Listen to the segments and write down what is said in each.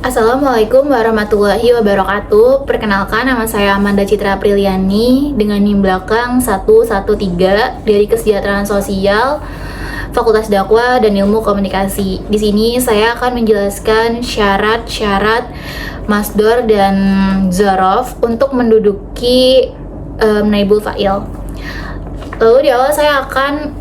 Assalamualaikum warahmatullahi wabarakatuh. Perkenalkan, nama saya Amanda Citra Apriliani dengan NIM belakang 113 dari Kesejahteraan Sosial, Fakultas Dakwah dan Ilmu Komunikasi. Di sini saya akan menjelaskan syarat-syarat masdor dan dzaraf untuk menduduki naibul fa'il. Lalu di awal saya akan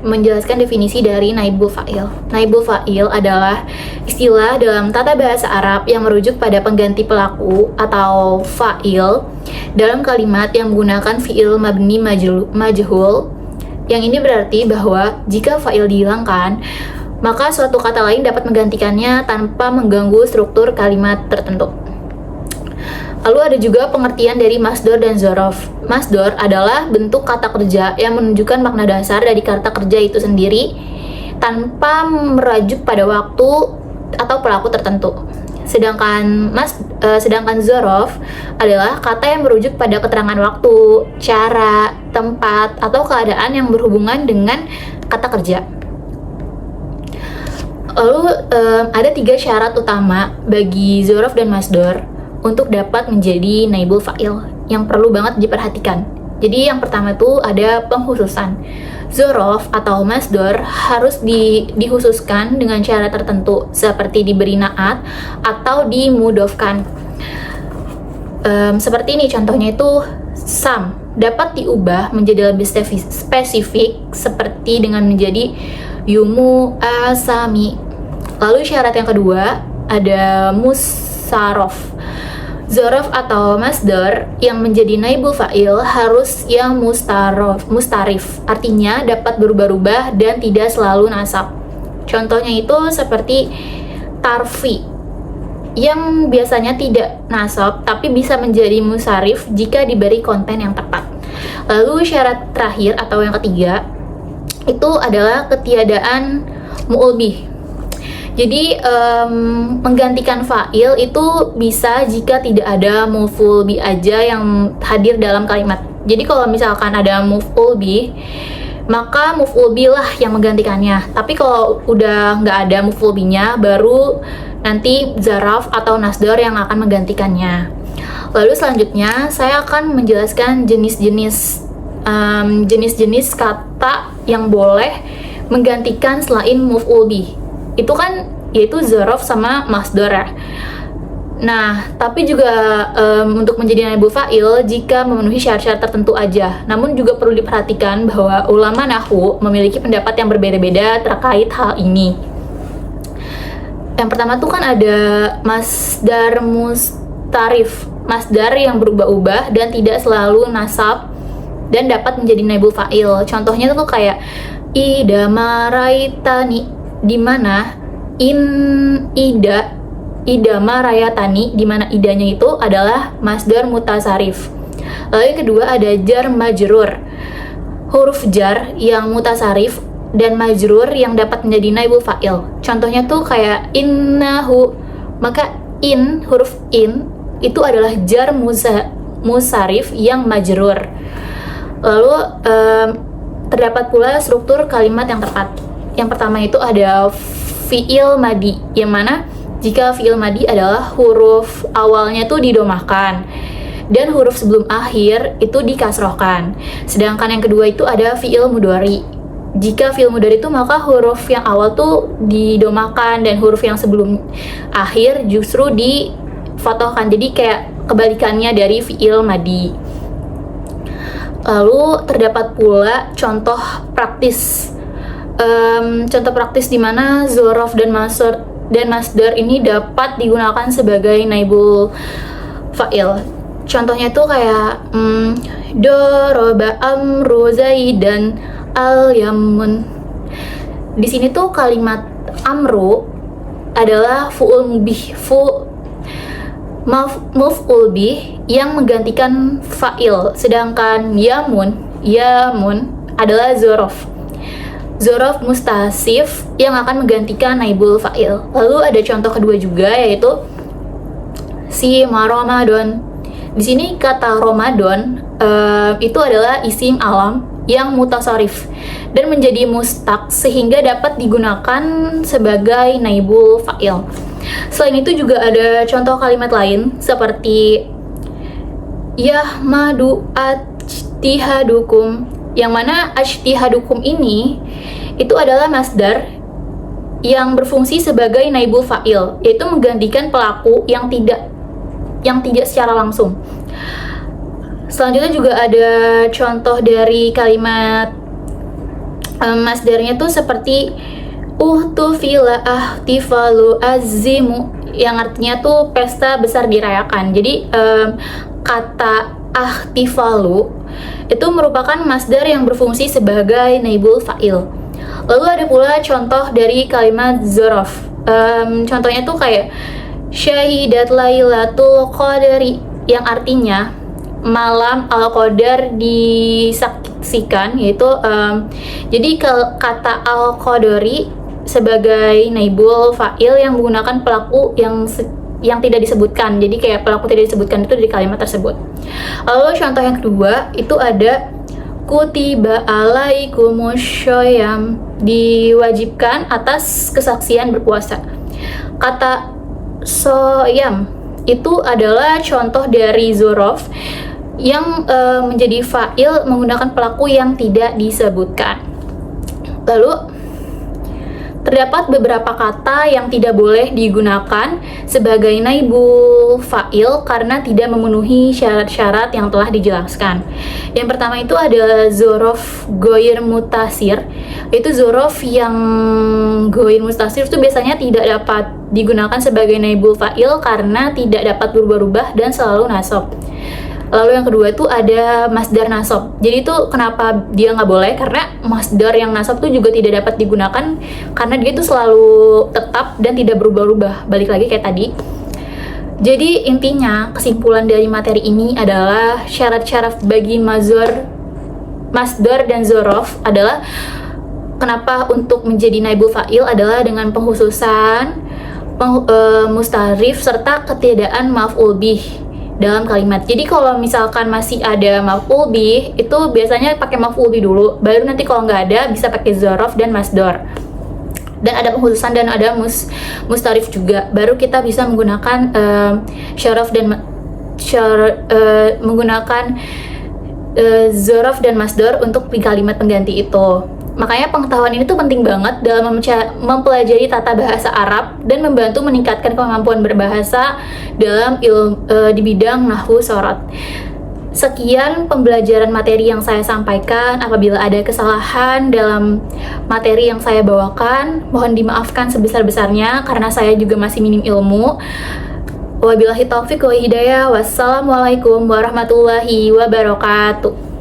menjelaskan definisi dari naibul fa'il. Naibul fa'il adalah istilah dalam tata bahasa Arab yang merujuk pada pengganti pelaku atau fa'il dalam kalimat yang menggunakan fi'il mabni majhul. Yang ini berarti bahwa jika fa'il dihilangkan, maka suatu kata lain dapat menggantikannya tanpa mengganggu struktur kalimat tertentu. Lalu ada juga pengertian dari masdor dan dzaraf. Masdor adalah bentuk kata kerja yang menunjukkan makna dasar dari kata kerja itu sendiri tanpa merajuk pada waktu atau pelaku tertentu. Sedangkan dzaraf adalah kata yang merujuk pada keterangan waktu, cara, tempat, atau keadaan yang berhubungan dengan kata kerja. Lalu ada 3 syarat utama bagi dzaraf dan masdor untuk dapat menjadi naibul fa'il yang perlu banget diperhatikan. Jadi yang pertama itu ada pengkhususan. Dzaraf atau masdor harus dikhususkan dengan cara tertentu seperti diberi na'at atau dimudofkan. Seperti ini contohnya itu sam dapat diubah menjadi lebih spesifik seperti dengan menjadi yumu asami. Lalu syarat yang kedua ada musarraf. Dzaraf atau masdar yang menjadi naibul fa'il harus yang mustarif, artinya dapat berubah-ubah dan tidak selalu nasab. Contohnya itu seperti tarfi yang biasanya tidak nasab tapi bisa menjadi musarif jika diberi konten yang tepat. Lalu syarat terakhir atau yang ketiga itu adalah ketiadaan mu'ul bih. Jadi menggantikan fa'il itu bisa jika tidak ada maf'ul bih aja yang hadir dalam kalimat. Jadi kalau misalkan ada maf'ul bih, maka maf'ul bih lah yang menggantikannya. Tapi kalau udah nggak ada maf'ul bihnya, baru nanti dzaraf atau masdar yang akan menggantikannya. Lalu selanjutnya saya akan menjelaskan jenis-jenis kata yang boleh menggantikan selain maf'ul bih. Itu kan yaitu dzaraf sama masdar ya. Nah, tapi juga untuk menjadi naibul fa'il jika memenuhi syarat-syarat tertentu aja. Namun juga perlu diperhatikan bahwa ulama nahwu memiliki pendapat yang berbeda-beda terkait hal ini. Yang pertama tuh kan ada masdar mustarif, masdar yang berubah-ubah dan tidak selalu nasab dan dapat menjadi naibul fa'il. Contohnya tuh kayak ida maraitani, di mana ida marayatani, di mana idanya itu adalah masdar mutasarif. Lalu yang kedua ada jar majrur, huruf jar yang mutasarif dan majrur yang dapat menjadi naibul fa'il. Contohnya tuh kayak innahu, maka huruf in itu adalah jar musarif yang majrur. Lalu terdapat pula struktur kalimat yang tepat. Yang pertama itu ada fi'il madi, yang mana jika fi'il madi adalah huruf awalnya tuh didomahkan dan huruf sebelum akhir itu dikasrohkan. Sedangkan yang kedua itu ada fi'il mudhari. Jika fi'il mudhari itu maka huruf yang awal tuh didomahkan dan huruf yang sebelum akhir justru difathohkan. Jadi kayak kebalikannya dari fi'il madi. Lalu terdapat pula contoh praktis. Contoh praktis di mana dzaraf dan masdar ini dapat digunakan sebagai naibul fa'il. Contohnya tuh kayak doroba amru zaidan al yamun. Di sini tuh kalimat amru adalah maf'ul bih yang menggantikan fa'il, sedangkan yamun adalah dzaraf mustasif yang akan menggantikan naibul fa'il. Lalu ada contoh kedua juga yaitu si Ramadan. Di sini kata Ramadan itu adalah isim alam yang mutasarif dan menjadi mustaq sehingga dapat digunakan sebagai naibul fa'il. Selain itu juga ada contoh kalimat lain seperti yahmadu ajtihadukum, yang mana ajtihadukum ini itu adalah masdar yang berfungsi sebagai naibul fa'il, yaitu menggantikan pelaku yang tidak secara langsung. Selanjutnya juga ada contoh dari kalimat masdarnya tuh seperti uhtufila ahtifalu azimu, yang artinya tuh pesta besar dirayakan. Jadi kata ahtifalu itu merupakan masdar yang berfungsi sebagai naibul fa'il. Lalu ada pula contoh dari kalimat zorof. Contohnya tuh kayak syahidat lailatul qadari, yang artinya malam al-qadar disaksikan, yaitu jadi kata al-qadari sebagai naibul fa'il yang menggunakan pelaku yang tidak disebutkan. Jadi kayak pelaku tidak disebutkan itu di kalimat tersebut. Lalu contoh yang kedua itu ada kutiba alaikumusyoyam, diwajibkan atas kesaksian berpuasa. Kata soyam itu adalah contoh dari zorof yang menjadi fa'il menggunakan pelaku yang tidak disebutkan. Lalu terdapat beberapa kata yang tidak boleh digunakan sebagai naibul fa'il karena tidak memenuhi syarat-syarat yang telah dijelaskan. Yang pertama itu ada zorof goir mutasir. Itu zorof yang goir mutasir itu biasanya tidak dapat digunakan sebagai naibul fa'il karena tidak dapat berubah-ubah dan selalu nasab. Lalu yang kedua itu ada masdar nasab. Jadi itu kenapa dia nggak boleh? Karena masdar yang nasab itu juga tidak dapat digunakan karena dia itu selalu tetap dan tidak berubah-ubah. Balik lagi kayak tadi. Jadi intinya kesimpulan dari materi ini adalah syarat-syarat bagi masdar dan zorof adalah kenapa untuk menjadi naibul fa'il adalah dengan penghususan mustarif serta ketiadaan maf'ul bih dalam kalimat. Jadi kalau misalkan masih ada maf'ul bih, itu biasanya pakai maf'ul bih dulu, baru nanti kalau nggak ada bisa pakai zorof dan masdar. Dan ada penghususan dan ada mustarif juga, baru kita bisa menggunakan syaraf dan menggunakan zorof dan masdar untuk di kalimat pengganti itu. Makanya pengetahuan ini tuh penting banget dalam mempelajari tata bahasa Arab dan membantu meningkatkan kemampuan berbahasa dalam di bidang nahwu sorot. Sekian pembelajaran materi yang saya sampaikan. Apabila ada kesalahan dalam materi yang saya bawakan, mohon dimaafkan sebesar-besarnya karena saya juga masih minim ilmu. Wabillahi taufiq wa hidayah. Wassalamualaikum warahmatullahi wabarakatuh.